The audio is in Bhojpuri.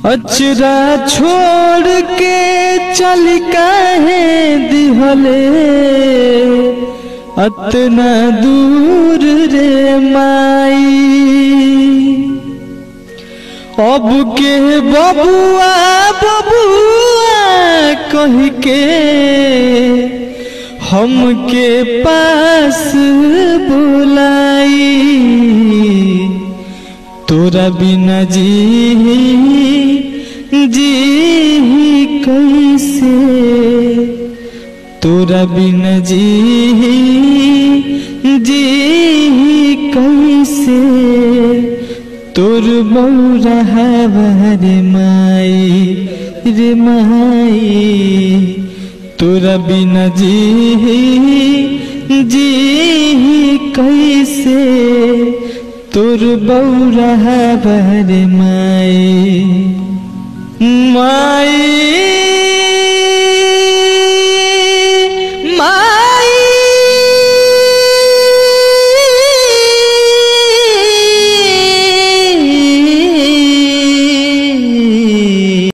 अचरा छोड़ के चल काहे दिहले अतना दूर रे माई। अब के बबुआ बबुआ कह के हमके पास बुलाई। तोरा बिना जी कैसे, तोरा बिना जी कैसे, तोर बौरा रे माई रे माई। तोरा बिना जी कैसे, तोर बौरा रे माई।